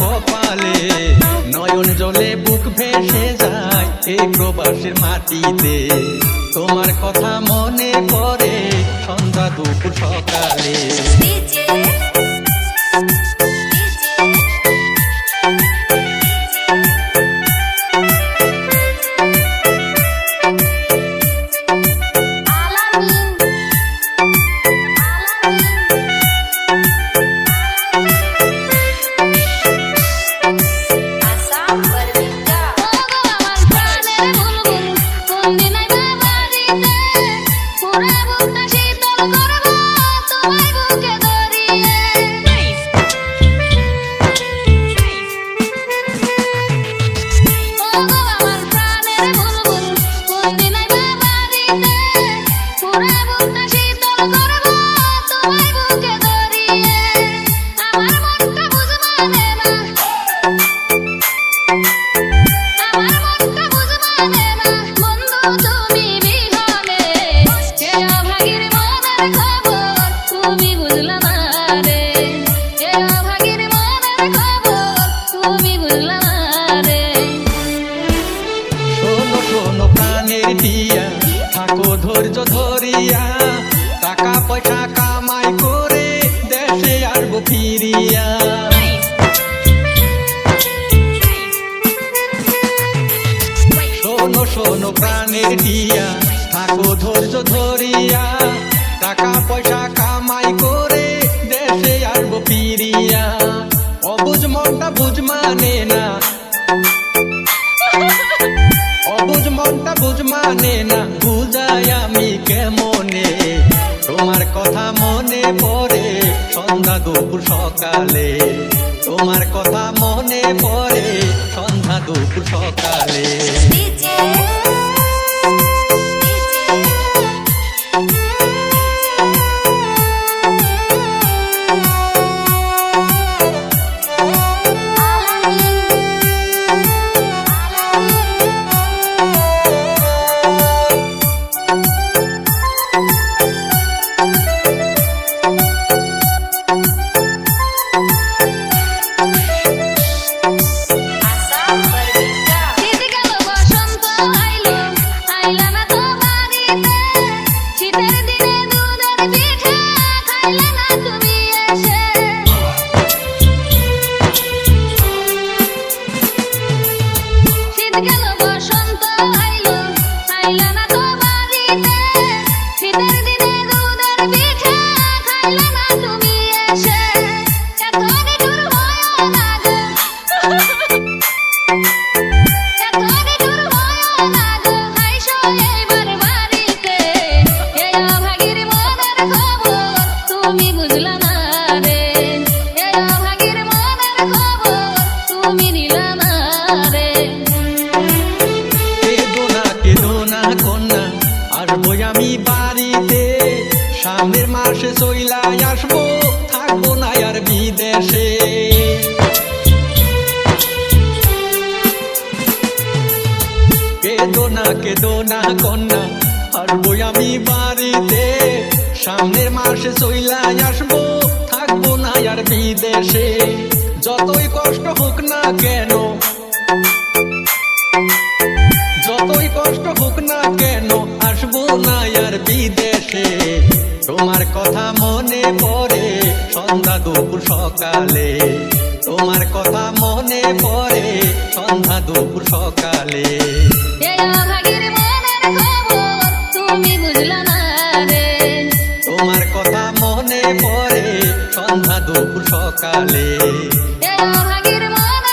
কপালে নয়ন জলে বুক ভেসে যায় এই প্রবাসের মাটিতে। তোমার কথা মনে পড়ে সন্ধ্যা দুপুর সকালে। থাকো ধৈর্য ধরিয়া, টাকা পয়সা কামাই করে দেশে আসবো ফিরিয়া। শোনো শোনো প্রাণের টিয়া, থাকো ধৈর্য ধরিয়া, টাকা পয়সা কামাই করে দেশে আসবো ফিরিয়া। অবুঝ মনটা বুঝ মানে না, অবুঝ মনটা বুঝ মানে না, বুঝাই আমি কেমনে। তোমার কথা মনে পড়ে সন্ধ্যা দুপুর সকালে, তোমার কথা মনে পড়ে সন্ধ্যা দুপুর সকালে। আমি বাড়িতে সামনের মাসে চইলা আসবো, থাকবো না আর বিদেশে। কেদো না কন্যা, আসবো আমি বাড়িতে সামনের মাসে চইলা আসবো, থাকবো না আর বিদেশে। যতই কষ্ট হোক না কেন, যতই কষ্ট হোক না কেন, আসবো না আর বিদেশে। তোমার কথা মনে পড়ে সন্ধ্যা দুপুর সকালে, তোমার কথা মনে পড়ে সন্ধ্যা দুপুর সকালে। তুমি বুঝলা না রে, তোমার কথা মনে পড়ে দুপুর সকালে এ অভাগীর মন